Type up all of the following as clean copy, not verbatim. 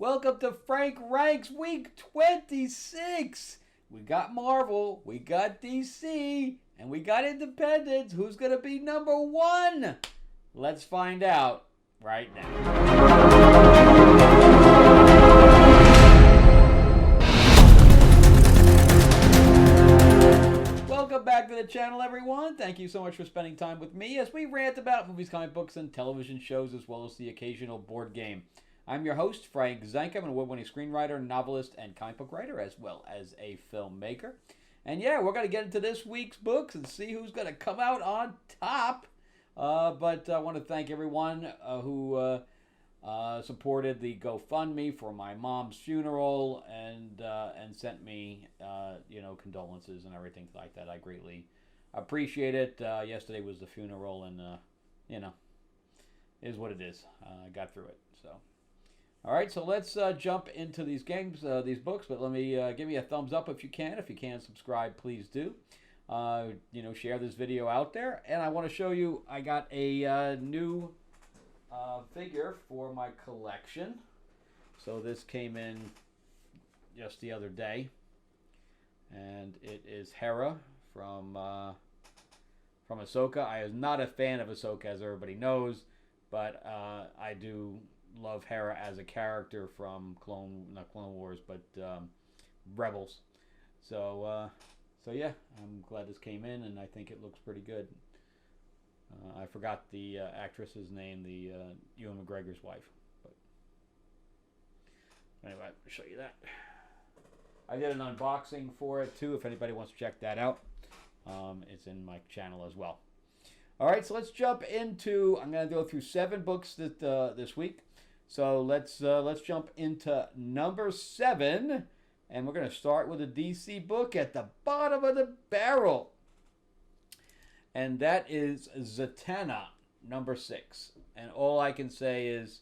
Welcome to Frank Ranks Week 26. We got Marvel, we got DC, and we got Independence. Who's going to be number one? Let's find out right now. Welcome back to the channel, everyone. Thank you so much for spending time with me as we rant about movies, comic books, and television shows, as well as the occasional board game. I'm your host, Frank Zanca. I'm an award-winning screenwriter, novelist, and comic book writer, as well as a filmmaker. And yeah, we're going to get into this week's books and see who's going to come out on top. But I want to thank everyone who supported the GoFundMe for my mom's funeral and sent me condolences and everything like that. I greatly appreciate it. Yesterday was the funeral, and it is what it is. I got through it. So, all right. So let's jump into these games, these books. But let me give me a thumbs up if you can. If you can subscribe, please do. Share this video out there. And I want to show you. I got a new figure for my collection. So this came in just the other day, and it is Hera from Ahsoka. I am not a fan of Ahsoka, as everybody knows, but I do love Hera as a character from not Clone Wars, but Rebels. So yeah, I'm glad this came in, and I think it looks pretty good. I forgot the actress's name, the Ewan McGregor's wife. But anyway, I'll show you that. I did an unboxing for it too, if anybody wants to check that out. It's in my channel as well. All right, so let's jump into. I'm going to go through 7 books this week. So let's jump into number 7, and we're going to start with a DC book at the bottom of the barrel. And that is Zatanna, number 6. And all I can say is,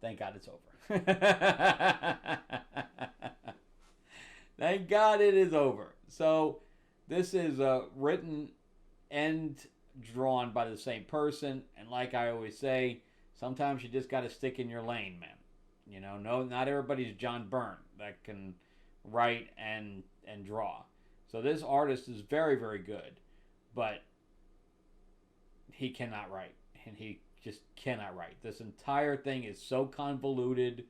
thank God it's over. Thank God it is over. So this is written and drawn by the same person. And like I always say, sometimes you just got to stick in your lane, man. No, not everybody's John Byrne that can write and draw. So this artist is very, very good. But he cannot write, and he just cannot write. This entire thing is so convoluted.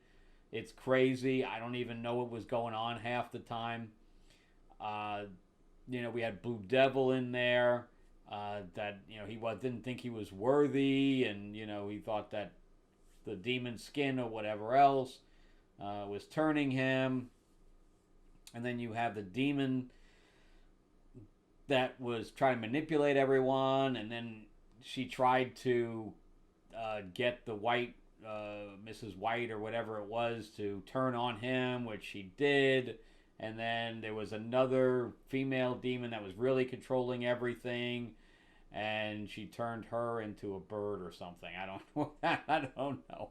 It's crazy. I don't even know what was going on half the time. We had Blue Devil in there that he didn't think he was worthy, and he thought that the demon skin or whatever else was turning him. And then you have the demon that was trying to manipulate everyone, and then she tried to get the white, Mrs. White or whatever it was, to turn on him, which she did. And then there was another female demon that was really controlling everything, and she turned her into a bird or something. I don't know.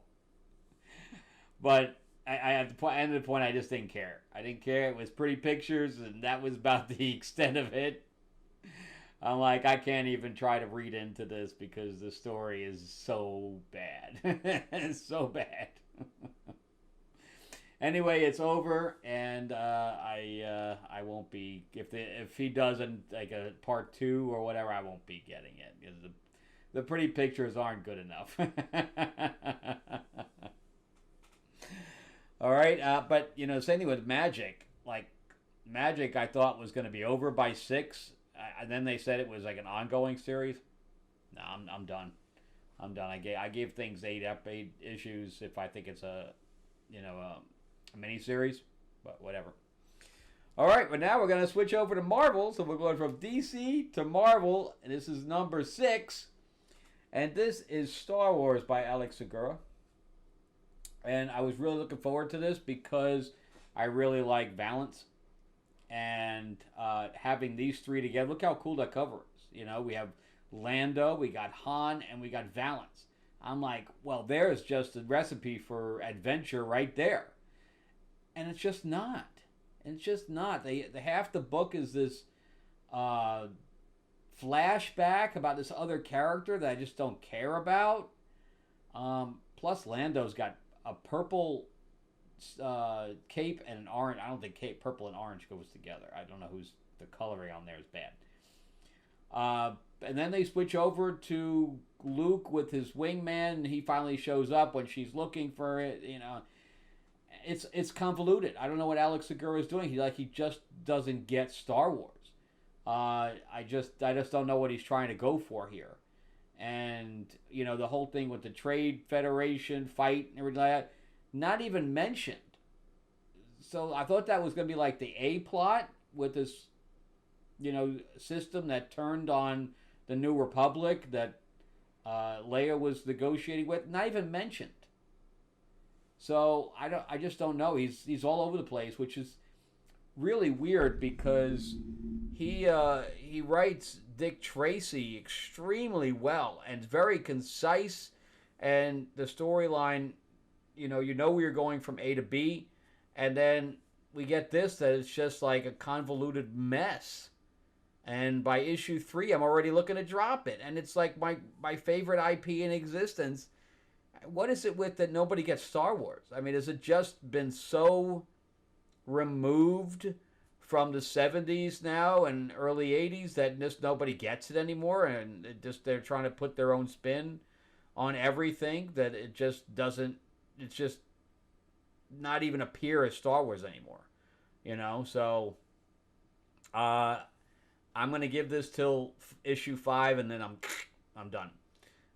But at the end of the point, I just didn't care. I didn't care. It was pretty pictures, and that was about the extent of it. I'm like, I can't even try to read into this because the story is so bad. It's so bad. Anyway, it's over, and I won't be, if he does a part 2 or whatever, I won't be getting it because the pretty pictures aren't good enough. All right, but same thing with Magic. Like Magic, I thought was going to be over by 6. And then they said it was like an ongoing series. No, I'm done. I'm done. I gave things 8 issues if I think it's a mini series, but whatever. All right, but now we're gonna switch over to Marvel. So we're going from DC to Marvel, and this is number 6, and this is Star Wars by Alex Segura. And I was really looking forward to this because I really like Valance. And having these 3 together, look how cool that cover is. We have Lando, we got Han, and we got Valance. I'm like, well, there's just a recipe for adventure right there. And it's just not. It's just not. The half the book is this flashback about this other character that I just don't care about. Plus, Lando's got a purple cape and an orange. I don't think purple and orange goes together. I don't know who's the coloring on there is bad. And then they switch over to Luke with his wingman, and he finally shows up when she's looking for it. It's convoluted. I don't know what Alex Segura is doing. He just doesn't get Star Wars. I just don't know what he's trying to go for here. And the whole thing with the Trade Federation fight and everything like that, not even mentioned. So I thought that was going to be like the A plot with this, system that turned on the New Republic that Leia was negotiating with. Not even mentioned. So I just don't know. He's all over the place, which is really weird because he writes Dick Tracy extremely well and very concise, and the storyline, we are going from A to B, and then we get this that it's just like a convoluted mess. And by issue 3, I'm already looking to drop it, and it's like my favorite IP in existence. What is it with that nobody gets Star Wars? I mean, has it just been so removed from the 70s now and early 80s that just nobody gets it anymore, and they're trying to put their own spin on everything that it just doesn't, it's just not even appear as Star Wars anymore, so I'm going to give this till issue 5, and then I'm done.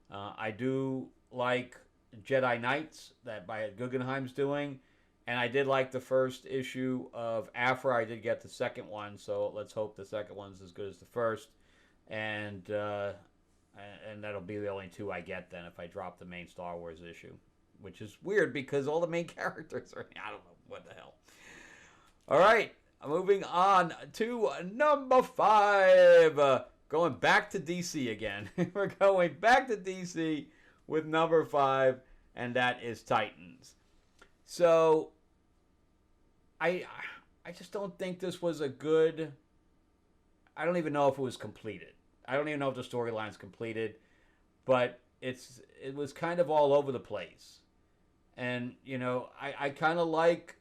I do like Jedi Knights that by Guggenheim's doing, and I did like the first issue of Afra. I did get the second one, so let's hope the second one's as good as the first, and that'll be the only 2 I get then if I drop the main Star Wars issue, which is weird because all the main characters are, I don't know what the hell. All right. Moving on to number 5. Going back to DC again. We're going back to DC with number 5, and that is Titans. So, I just don't think this was a good... I don't even know if it was completed. I don't even know if the storyline's completed, but it was kind of all over the place. And, I kind of like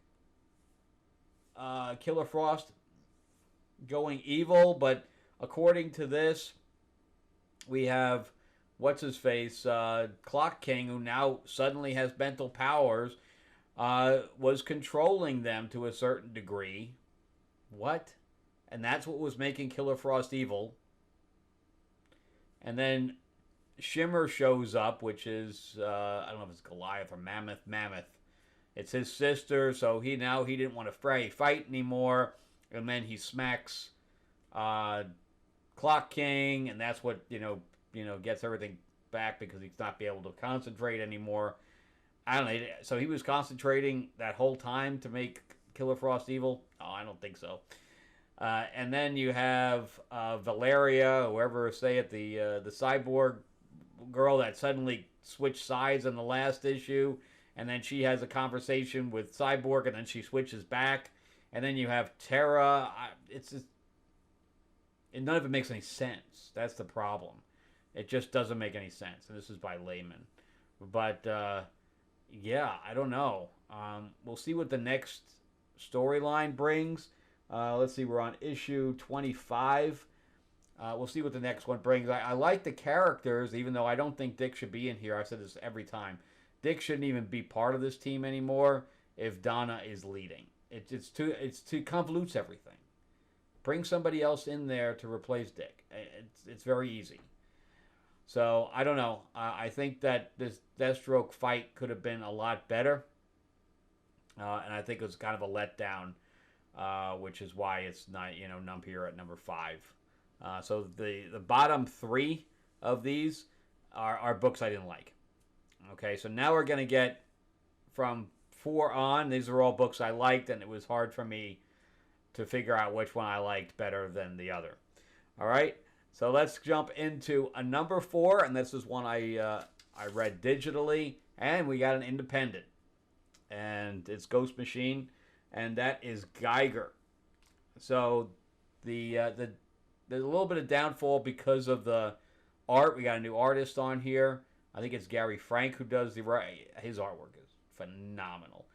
Killer Frost going evil, but according to this, we have what's-his-face, Clock King, who now suddenly has mental powers, was controlling them to a certain degree. What? And that's what was making Killer Frost evil. And then Shimmer shows up, which is, I don't know if it's Goliath or Mammoth. It's his sister, so he didn't want to fight anymore. And then he smacks Clock King, and that's what, gets everything back because he's not be able to concentrate anymore. I don't know. So he was concentrating that whole time to make Killer Frost evil? Oh, I don't think so. And then you have Valeria, whoever say it, the cyborg girl that suddenly switched sides in the last issue. And then she has a conversation with Cyborg, and then she switches back. And then you have Terra. None of it makes any sense. That's the problem. It just doesn't make any sense. And this is by Layman. But, yeah, I don't know. We'll see what the next storyline brings. Let's see, we're on issue 25. We'll see what the next one brings. I like the characters, even though I don't think Dick should be in here. I've said this every time. Dick shouldn't even be part of this team anymore if Donna is leading. It's too convolutes everything. Bring somebody else in there to replace Dick. It's very easy. So, I don't know. I think that this Deathstroke fight could have been a lot better. And I think it was kind of a letdown, which is why it's not, numb here at number 5. So the bottom 3 of these are books I didn't like. Okay, so now we're going to get from 4 on. These are all books I liked, and it was hard for me to figure out which one I liked better than the other. All right, so let's jump into a number 4, and this is one I read digitally, and we got an independent, and it's Ghost Machine, and that is Geiger. So there's a little bit of downfall because of the art. We got a new artist on here. I think it's Gary Frank who does his artwork is phenomenal.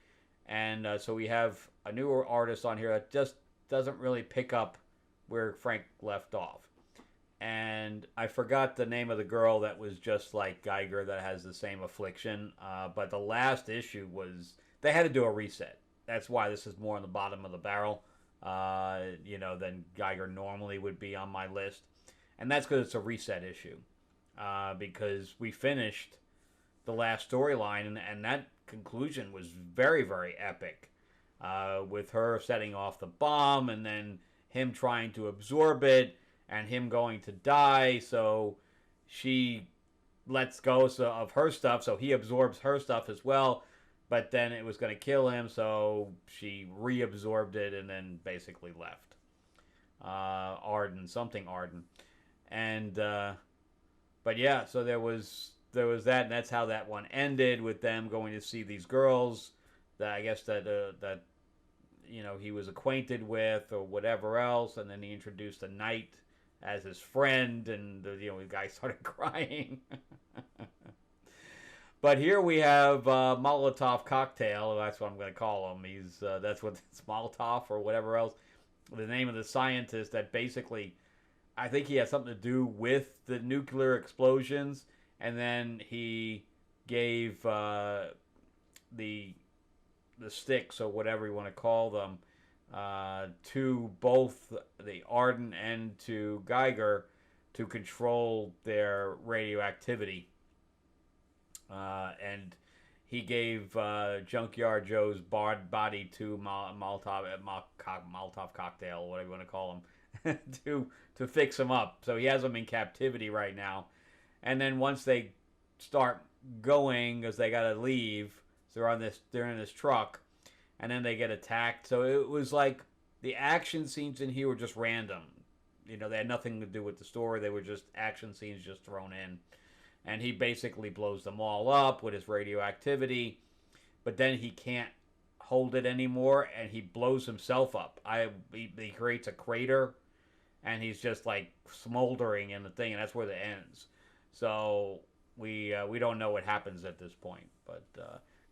And so we have a newer artist on here that just doesn't really pick up where Frank left off. And I forgot the name of the girl that was just like Geiger that has the same affliction. But the last issue was, they had to do a reset. That's why this is more on the bottom of the barrel, than Geiger normally would be on my list. And that's because it's a reset issue. Because we finished the last storyline, and that conclusion was very, very epic. With her setting off the bomb, and then him trying to absorb it, and him going to die, so she lets go of her stuff, so he absorbs her stuff as well, but then it was going to kill him, so she reabsorbed it and then basically left. Arden. And, but yeah, so there was that, and that's how that one ended, with them going to see these girls that I guess that he was acquainted with or whatever else, and then he introduced a knight as his friend, and the guy started crying. But here we have Molotov Cocktail. That's what I'm going to call him. That's what it's Molotov or whatever else. The name of the scientist that basically, I think he had something to do with the nuclear explosions, and then he gave the sticks, or whatever you want to call them, to both the Arden and to Geiger to control their radioactivity. And he gave Junkyard Joe's body to Molotov Cocktail, whatever you want to call him, to fix him up. So he has him in captivity right now. And then once they start going, because they got to leave, so they're in this truck, and then they get attacked. So it was like the action scenes in here were just random. They had nothing to do with the story. They were just action scenes just thrown in. And he basically blows them all up with his radioactivity. But then he can't hold it anymore, and he blows himself up. He creates a crater, and he's just like smoldering in the thing, and that's where it ends. So we don't know what happens at this point. But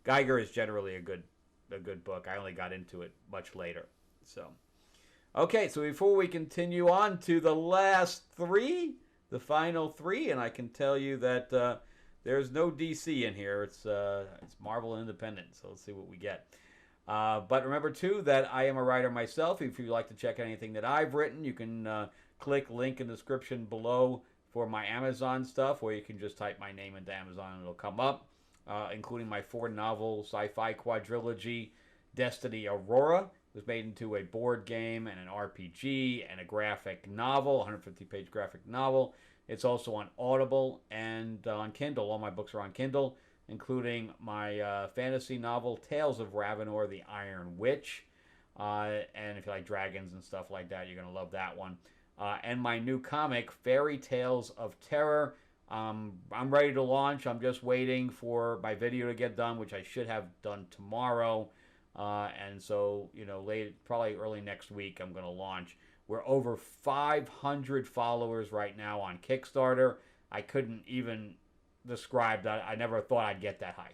Geiger is generally a good book. I only got into it much later. So, okay, so before we continue on to the last three, the final three, and I can tell you that there's no DC in here. It's Marvel Independent, so let's see what we get. But remember, too, that I am a writer myself. If you'd like to check out anything that I've written, you can click link in the description below for my Amazon stuff, or you can just type my name into Amazon and it'll come up. Including my 4-novel sci-fi quadrilogy, Destiny Aurora. It was made into a board game and an RPG and a graphic novel, 150-page graphic novel. It's also on Audible and on Kindle. All my books are on Kindle, including my fantasy novel, Tales of Ravenor, the Iron Witch. And if you like dragons and stuff like that, you're going to love that one. And my new comic, Fairy Tales of Terror. I'm ready to launch. I'm just waiting for my video to get done, which I should have done tomorrow. And so, probably early next week, I'm going to launch. We're over 500 followers right now on Kickstarter. I couldn't even describe that. I never thought I'd get that high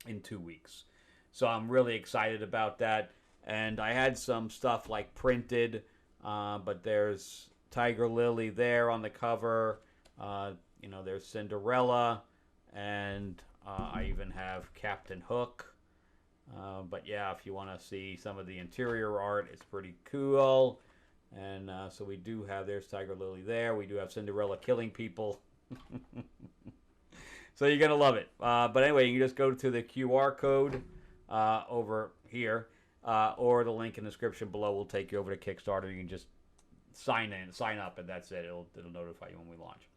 in 2 weeks. So I'm really excited about that. And I had some stuff like printed, but there's Tiger Lily there on the cover. There's Cinderella, and I even have Captain Hook. But yeah, if you want to see some of the interior art, it's pretty cool. And so we do have, there's Tiger Lily there. We do have Cinderella killing people. So you're going to love it. But anyway, you can just go to the QR code over here, or the link in the description below will take you over to Kickstarter. You can just sign up, and that's it. It'll notify you when we launch.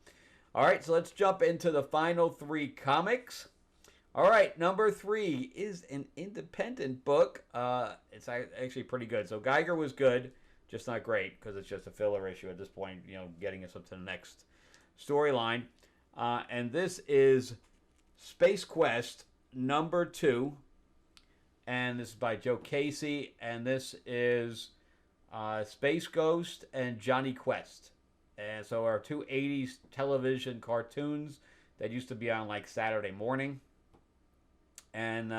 All right, so let's jump into the final three comics. All right, number 3 is an independent book. It's actually pretty good. So Geiger was good, just not great, because it's just a filler issue at this point, getting us up to the next storyline. And this is Space Quest number 2. And this is by Joe Casey. And this is Space Ghost and Johnny Quest. And so our 2 80s television cartoons that used to be on like Saturday morning. And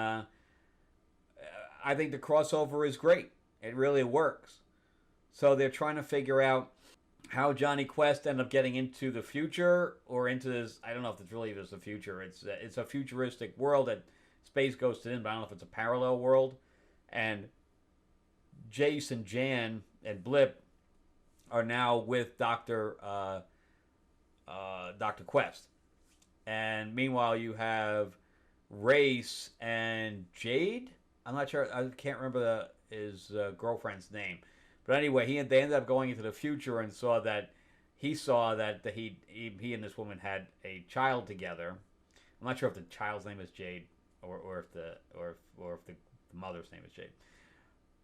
I think the crossover is great. It really works. So they're trying to figure out how Johnny Quest ended up getting into the future or into this. I don't know if it's really just the future. It's a futuristic world that Space Ghost is in, but I don't know if it's a parallel world. And Jace and Jan and Blip are now with Dr. Quest. And meanwhile, you have Race and Jade. I'm not sure. I can't remember his girlfriend's name. But anyway, they ended up going into the future and saw that he he and this woman had a child together. I'm not sure if the child's name is Jade or if the mother's name is Jade.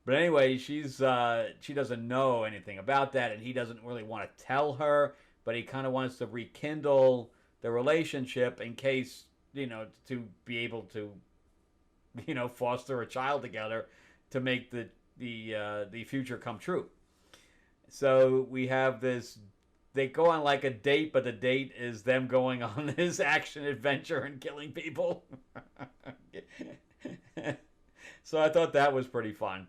But anyway, she doesn't know anything about that, and he doesn't really want to tell her, but he kind of wants to rekindle the relationship in case, to be able to, foster a child together to make the future come true. So we have this. They go on like a date, but the date is them going on this action adventure and killing people. So I thought that was pretty fun.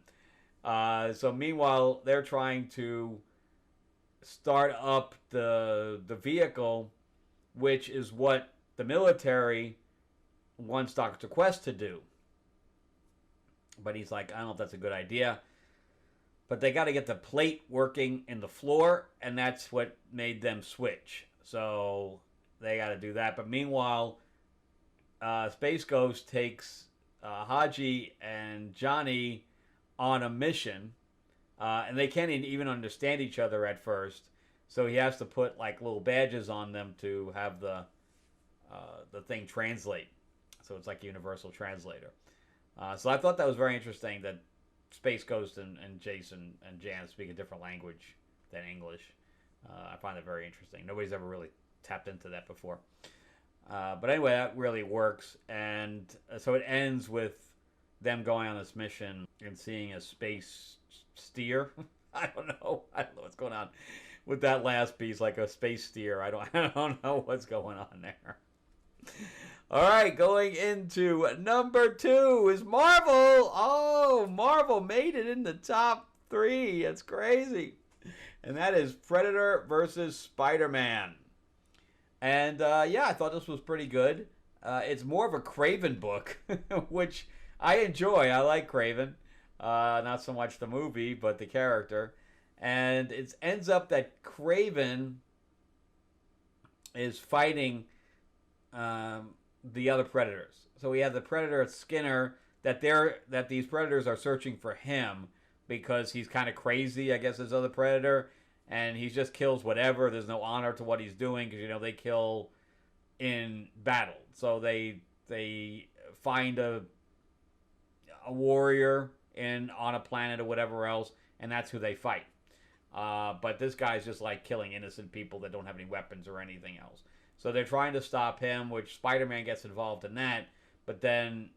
So meanwhile, they're trying to start up the vehicle, which is what the military wants Dr. Quest to do. But he's like, I don't know if that's a good idea. But they got to get the plate working in the floor, and that's what made them switch. So they got to do that. But meanwhile, Space Ghost takes Haji and Johnny on a mission, and they can't even understand each other at first. So he has to put like little badges on them to have the thing translate. So it's like a universal translator. So I thought that was very interesting that Space Ghost and Jason and Jan speak a different language than English. I find that very interesting. Nobody's ever really tapped into that before. But anyway, that really works. And so it ends with them going on this mission and seeing a space steer. I don't know what's going on with that last piece, like a space steer. I don't know what's going on there. All right, going into number 2 is Marvel. Oh, Marvel made it in the top 3. That's crazy. And that is Predator versus Spider-Man. And yeah, I thought this was pretty good. It's more of a Craven book, which I enjoy. I like Craven. Not so much the movie, but the character. And it ends up that Craven is fighting the other predators. So we have the predator Skinner that these predators are searching for him because he's kind of crazy, I guess, this other predator, and he just kills whatever. There's no honor to what he's doing because they kill in battle. So they find a warrior on a planet or whatever else, and that's who they fight. But this guy's just like killing innocent people that don't have any weapons or anything else. So they're trying to stop him, which Spider-Man gets involved in that. But then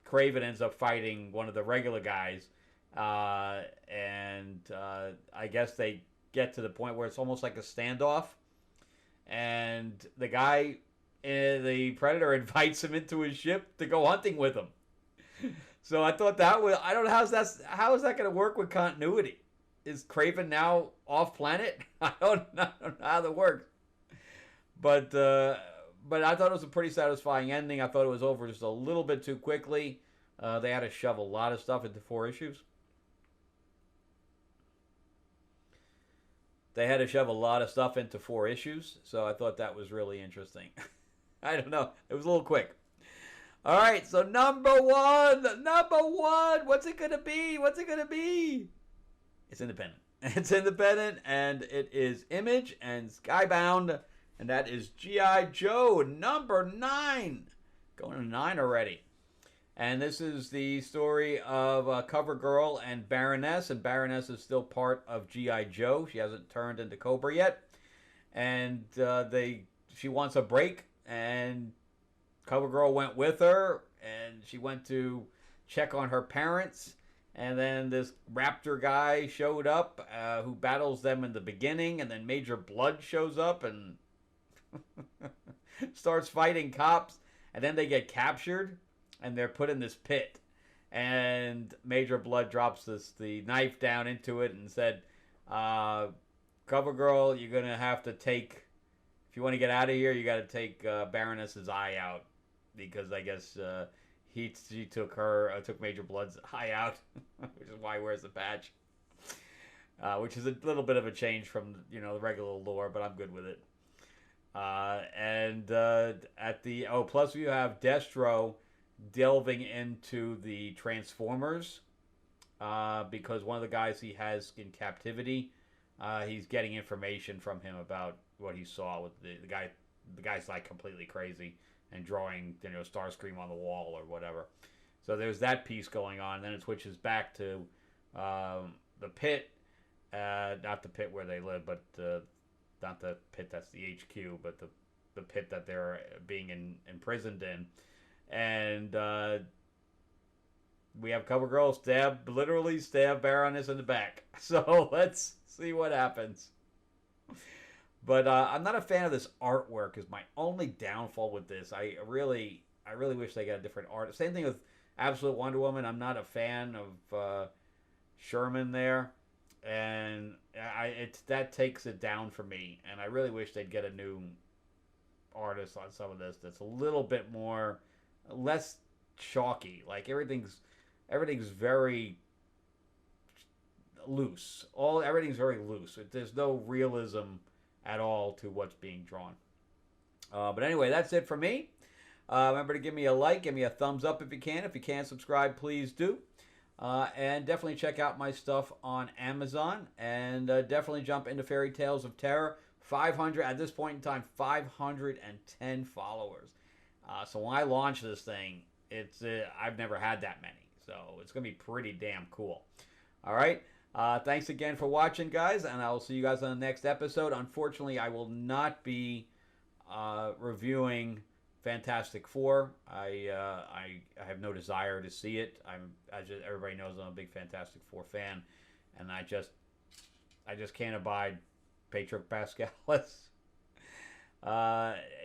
Craven ends up fighting one of the regular guys. And I guess they get to the point where it's almost like a standoff. And the guy, the Predator, invites him into his ship to go hunting with him. So I thought that was, I don't know, how is that going to work with continuity? Is Craven now off planet? I don't know how that works. But I thought it was a pretty satisfying ending. I thought it was over just a little bit too quickly. They had to shove a lot of stuff into 4 issues. So I thought that was really interesting. I don't know. It was a little quick. All right, so number one. What's it going to be? It's independent. And it is Image and Skybound. And that is G.I. Joe number 9. Going to 9 already. And this is the story of CoverGirl and Baroness. And Baroness is still part of G.I. Joe. She hasn't turned into Cobra yet. And she wants a break. And CoverGirl went with her. And she went to check on her parents. And then this Raptor guy showed up who battles them in the beginning. And then Major Blood shows up and starts fighting cops, and then they get captured and they're put in this pit, and Major Blood drops the knife down into it and said, "Cover girl, you're gonna have to take. If you want to get out of here, you got to take Baroness's eye out, because I guess she took Major Blood's eye out, which is why he wears the patch." Which is a little bit of a change from the regular lore, but I'm good with it. Plus you have Destro delving into the Transformers, because one of the guys he has in captivity, he's getting information from him about what he saw with the guy. The guy's like completely crazy and drawing Starscream on the wall or whatever. So there's that piece going on. Then it switches back to the pit. Not the pit where they live, but not the pit that's the HQ, but the pit that they're being imprisoned in. And we have CoverGirl literally stab Baroness in the back. So let's see what happens. But I'm not a fan of this artwork. Is my only downfall with this. I really wish they got a different art. Same thing with Absolute Wonder Woman. I'm not a fan of Sherman there. And that takes it down for me. And I really wish they'd get a new artist on some of this that's a little bit less chalky. Like everything's very loose. Everything's very loose. There's no realism at all to what's being drawn. But anyway, that's it for me. Remember to give me a like, give me a thumbs up if you can. If you can't subscribe, please do. And definitely check out my stuff on Amazon. And definitely jump into Fairy Tales of Terror. 500, at this point in time, 510 followers. So when I launch this thing, I've never had that many. So it's going to be pretty damn cool. All right. Thanks again for watching, guys. And I will see you guys on the next episode. Unfortunately, I will not be reviewing Fantastic Four. I have no desire to see it. Everybody knows I'm a big Fantastic Four fan, and I just can't abide Pedro Pascal.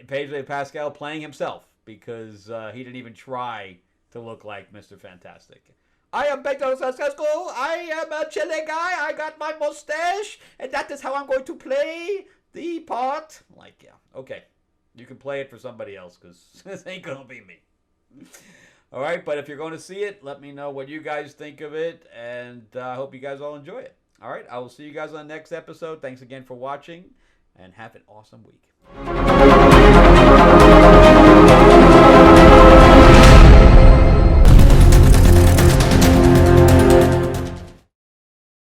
Pedro Pascal playing himself, because he didn't even try to look like Mr. Fantastic. I am Pedro Pascal. I am a Chile guy. I got my mustache, and that is how I'm going to play the part. Like, yeah, okay. You can play it for somebody else, because this ain't going to be me. All right, but if you're going to see it, let me know what you guys think of it, and I hope you guys all enjoy it. All right, I will see you guys on the next episode. Thanks again for watching, and have an awesome week.